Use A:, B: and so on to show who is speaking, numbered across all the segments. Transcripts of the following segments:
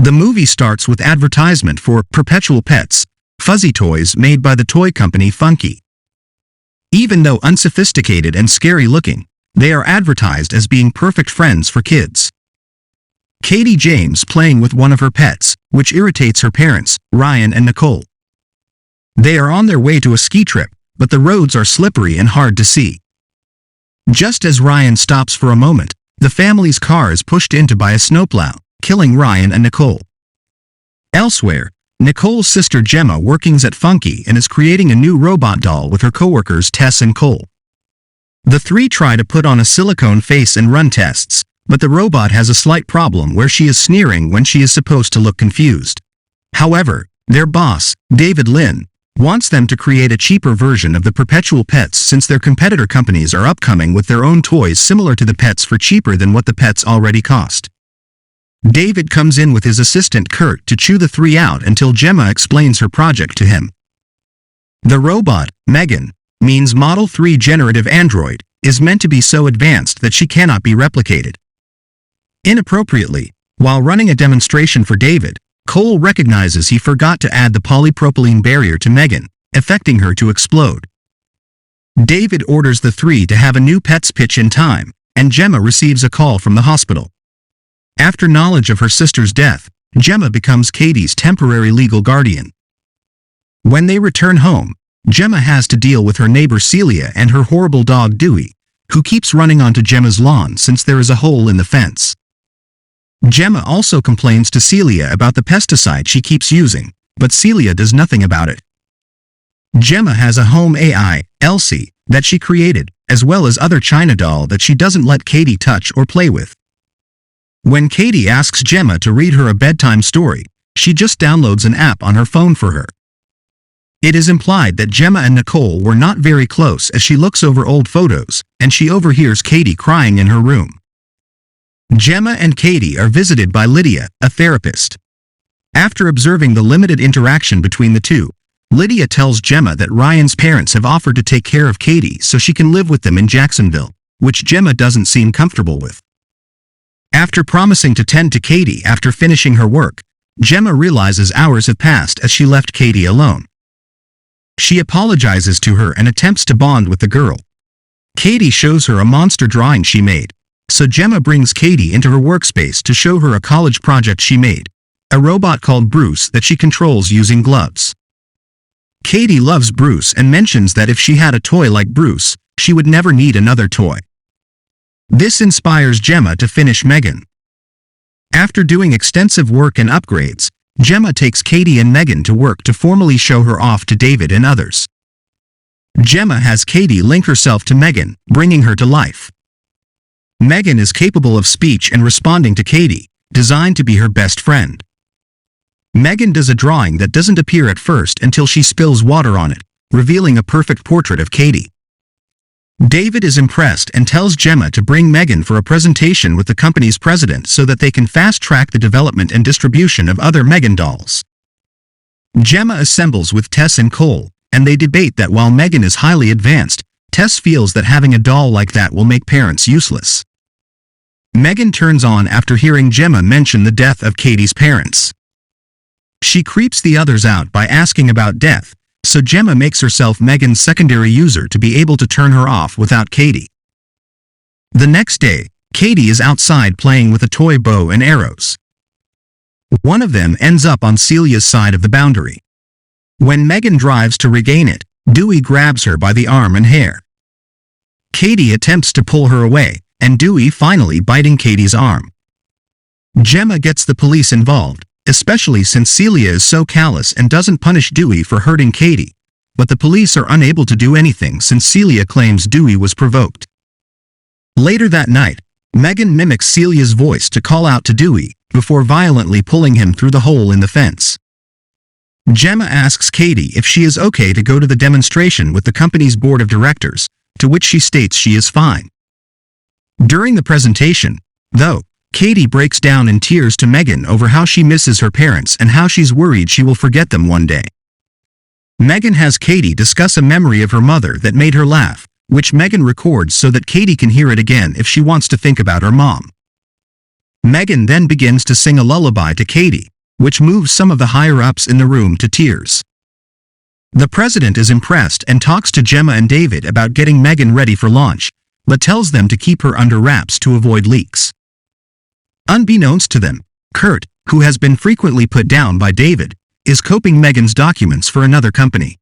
A: The movie starts with advertisement for perpetual pets, fuzzy toys made by the toy company Funky. Even though unsophisticated and scary looking, they are advertised as being perfect friends for kids. Cady James playing with one of her pets, which irritates her parents, Ryan and Nicole. They are on their way to a ski trip, but the roads are slippery and hard to see. Just as Ryan stops for a moment, the family's car is pushed into by a snowplow, killing Ryan and Nicole. Elsewhere, Nicole's sister Gemma works at Funky and is creating a new robot doll with her coworkers Tess and Cole. The three try to put on a silicone face and run tests, but the robot has a slight problem where she is sneering when she is supposed to look confused. However, their boss, David Lynn, wants them to create a cheaper version of the perpetual pets since their competitor companies are upcoming with their own toys similar to the pets for cheaper than what the pets already cost. David comes in with his assistant Kurt to chew the three out until Gemma explains her project to him. The robot, Megan, means Model 3 generative android, is meant to be so advanced that she cannot be replicated. Inappropriately, while running a demonstration for David, Cole recognizes he forgot to add the polypropylene barrier to Megan, affecting her to explode. David orders the three to have a new pets pitch in time, and Gemma receives a call from the hospital. After knowledge of her sister's death, Gemma becomes Cady's temporary legal guardian. When they return home, Gemma has to deal with her neighbor Celia and her horrible dog Dewey, who keeps running onto Gemma's lawn since there is a hole in the fence. Gemma also complains to Celia about the pesticide she keeps using, but Celia does nothing about it. Gemma has a home AI, Elsie, that she created, as well as other China doll that she doesn't let Cady touch or play with. When Cady asks Gemma to read her a bedtime story, she just downloads an app on her phone for her. It is implied that Gemma and Nicole were not very close as she looks over old photos, and she overhears Cady crying in her room. Gemma and Cady are visited by Lydia, a therapist. After observing the limited interaction between the two, Lydia tells Gemma that Ryan's parents have offered to take care of Cady so she can live with them in Jacksonville, which Gemma doesn't seem comfortable with. After promising to tend to Cady after finishing her work, Gemma realizes hours have passed as she left Cady alone. She apologizes to her and attempts to bond with the girl. Cady shows her a monster drawing she made, so Gemma brings Cady into her workspace to show her a college project she made, a robot called Bruce that she controls using gloves. Cady loves Bruce and mentions that if she had a toy like Bruce, she would never need another toy. This inspires Gemma to finish Megan. After doing extensive work and upgrades, Gemma takes Cady and Megan to work to formally show her off to David and others. Gemma has Cady link herself to Megan, bringing her to life. Megan is capable of speech and responding to Cady, designed to be her best friend. Megan does a drawing that doesn't appear at first until she spills water on it, revealing a perfect portrait of Cady. David is impressed and tells Gemma to bring Megan for a presentation with the company's president so that they can fast-track the development and distribution of other Megan dolls. Gemma assembles with Tess and Cole, and they debate that while Megan is highly advanced, Tess feels that having a doll like that will make parents useless. Megan turns on after hearing Gemma mention the death of Cady's parents. She creeps the others out by asking about death, so Gemma makes herself Megan's secondary user to be able to turn her off without Cady. The next day, Cady is outside playing with a toy bow and arrows. One of them ends up on Celia's side of the boundary. When Megan drives to regain it, Dewey grabs her by the arm and hair. Cady attempts to pull her away, and Dewey finally biting Cady's arm. Gemma gets the police involved, especially since Celia is so callous and doesn't punish Dewey for hurting Cady, but the police are unable to do anything since Celia claims Dewey was provoked. Later that night, Megan mimics Celia's voice to call out to Dewey, before violently pulling him through the hole in the fence. Gemma asks Cady if she is okay to go to the demonstration with the company's board of directors, to which she states she is fine. During the presentation, though, Cady breaks down in tears to Megan over how she misses her parents and how she's worried she will forget them one day. Megan has Cady discuss a memory of her mother that made her laugh, which Megan records so that Cady can hear it again if she wants to think about her mom. Megan then begins to sing a lullaby to Cady, which moves some of the higher-ups in the room to tears. The president is impressed and talks to Gemma and David about getting Megan ready for launch, but tells them to keep her under wraps to avoid leaks. Unbeknownst to them, Kurt, who has been frequently put down by David, is copying Megan's documents for another company.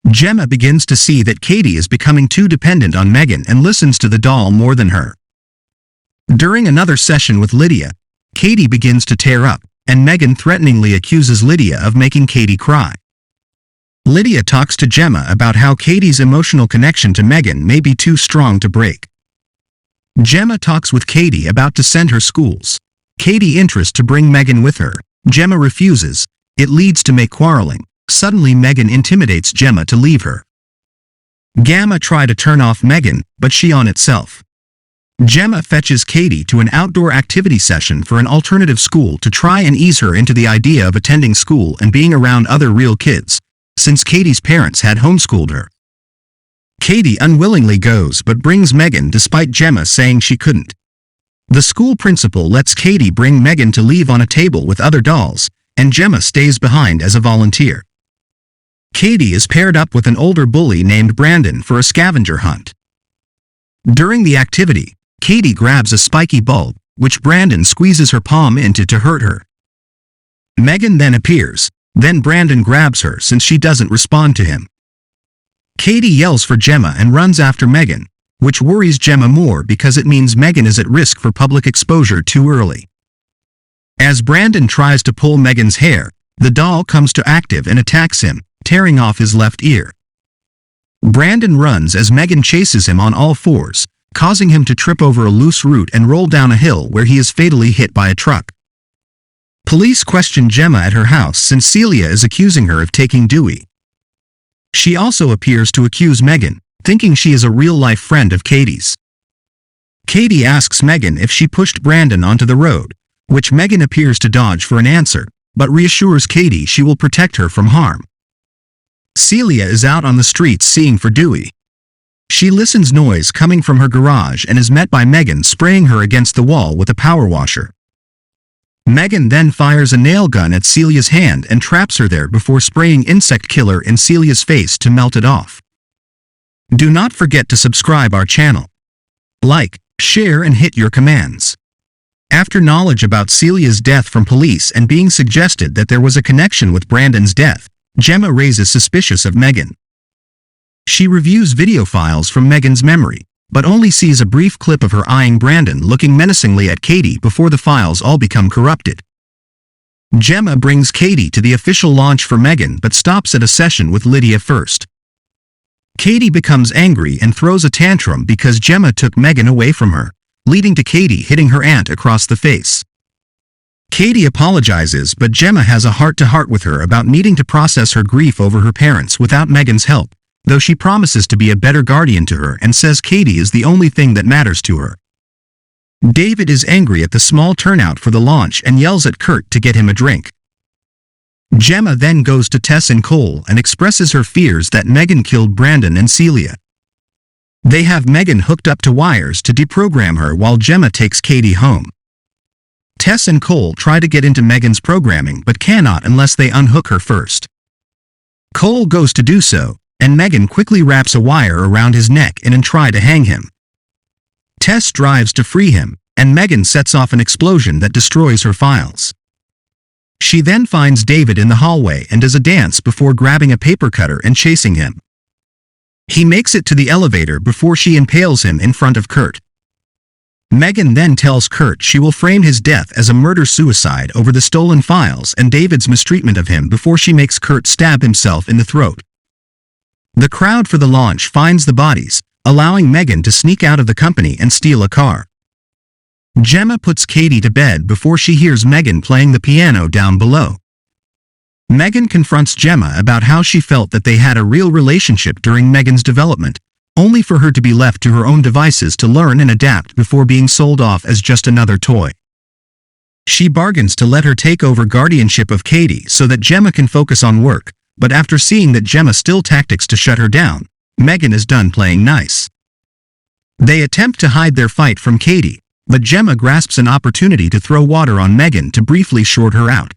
A: Gemma begins to see that Cady is becoming too dependent on Megan and listens to the doll more than her. During another session with Lydia, Cady begins to tear up, and Megan threateningly accuses Lydia of making Cady cry. Lydia talks to Gemma about how Cady's emotional connection to Megan may be too strong to break. Gemma talks with Cady about to send her schools. Cady interests to bring Megan with her. Gemma refuses. It leads to May quarreling. Suddenly Megan intimidates Gemma to leave her. Gamma try to turn off Megan, but she on itself. Gemma fetches Cady to an outdoor activity session for an alternative school to try and ease her into the idea of attending school and being around other real kids, since Cady's parents had homeschooled her. Cady unwillingly goes but brings Megan despite Gemma saying she couldn't. The school principal lets Cady bring Megan to leave on a table with other dolls, and Gemma stays behind as a volunteer. Cady is paired up with an older bully named Brandon for a scavenger hunt. During the activity, Cady grabs a spiky bulb, which Brandon squeezes her palm into to hurt her. Megan then appears. Then Brandon grabs her since she doesn't respond to him. Cady yells for Gemma and runs after Megan, which worries Gemma more because it means Megan is at risk for public exposure too early. As Brandon tries to pull Megan's hair, the doll comes to active and attacks him, tearing off his left ear. Brandon runs as Megan chases him on all fours, causing him to trip over a loose root and roll down a hill where he is fatally hit by a truck. Police question Gemma at her house since Celia is accusing her of taking Dewey. She also appears to accuse Megan, thinking she is a real-life friend of Cady's. Cady asks Megan if she pushed Brandon onto the road, which Megan appears to dodge for an answer, but reassures Cady she will protect her from harm. Celia is out on the streets seeing for Dewey. She listens noise coming from her garage and is met by Megan spraying her against the wall with a power washer. Megan then fires a nail gun at Celia's hand and traps her there before spraying insect killer in Celia's face to melt it off. Do not forget to subscribe our channel. Like, share and hit your commands. After knowledge about Celia's death from police and being suggested that there was a connection with Brandon's death, Gemma raises suspicious of Megan. She reviews video files from Megan's memory, but only sees a brief clip of her eyeing Brandon looking menacingly at Cady before the files all become corrupted. Gemma brings Cady to the official launch for Megan but stops at a session with Lydia first. Cady becomes angry and throws a tantrum because Gemma took Megan away from her, leading to Cady hitting her aunt across the face. Cady apologizes but Gemma has a heart-to-heart with her about needing to process her grief over her parents without Megan's help, though she promises to be a better guardian to her and says Cady is the only thing that matters to her. David is angry at the small turnout for the launch and yells at Kurt to get him a drink. Gemma then goes to Tess and Cole and expresses her fears that Megan killed Brandon and Celia. They have Megan hooked up to wires to deprogram her while Gemma takes Cady home. Tess and Cole try to get into Megan's programming but cannot unless they unhook her first. Cole goes to do so, and Megan quickly wraps a wire around his neck and try to hang him. Tess drives to free him, and Megan sets off an explosion that destroys her files. She then finds David in the hallway and does a dance before grabbing a paper cutter and chasing him. He makes it to the elevator before she impales him in front of Kurt. Megan then tells Kurt she will frame his death as a murder-suicide over the stolen files and David's mistreatment of him before she makes Kurt stab himself in the throat. The crowd for the launch finds the bodies, allowing Megan to sneak out of the company and steal a car. Gemma puts Cady to bed before she hears Megan playing the piano down below. Megan confronts Gemma about how she felt that they had a real relationship during Megan's development, only for her to be left to her own devices to learn and adapt before being sold off as just another toy. She bargains to let her take over guardianship of Cady so that Gemma can focus on work, but after seeing that Gemma still tactics to shut her down, Megan is done playing nice. They attempt to hide their fight from Cady, but Gemma grasps an opportunity to throw water on Megan to briefly short her out,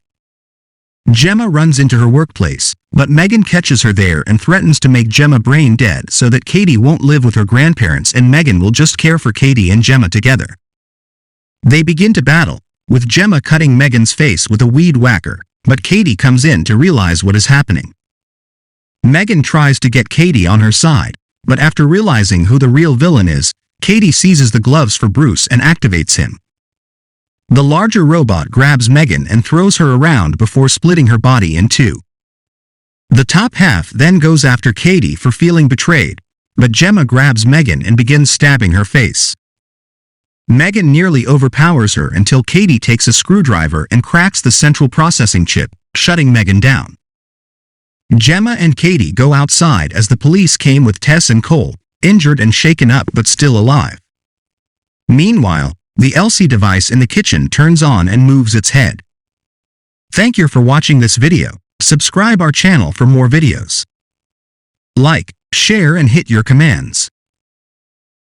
A: Gemma runs into her workplace, but Megan catches her there and threatens to make Gemma brain dead so that Cady won't live with her grandparents and Megan will just care for Cady and Gemma together. They begin to battle, with Gemma cutting Megan's face with a weed whacker, but Cady comes in to realize what is happening. Megan tries to get Cady on her side, but after realizing who the real villain is, Cady seizes the gloves for Bruce and activates him. The larger robot grabs Megan and throws her around before splitting her body in two. The top half then goes after Cady for feeling betrayed, but Gemma grabs Megan and begins stabbing her face. Megan nearly overpowers her until Cady takes a screwdriver and cracks the central processing chip, shutting Megan down. Gemma and Cady go outside as the police came with Tess and Cole, injured and shaken up but still alive. Meanwhile, the LC device in the kitchen turns on and moves its head. Thank you for watching this video. Subscribe our channel for more videos. Like, share and hit your commands.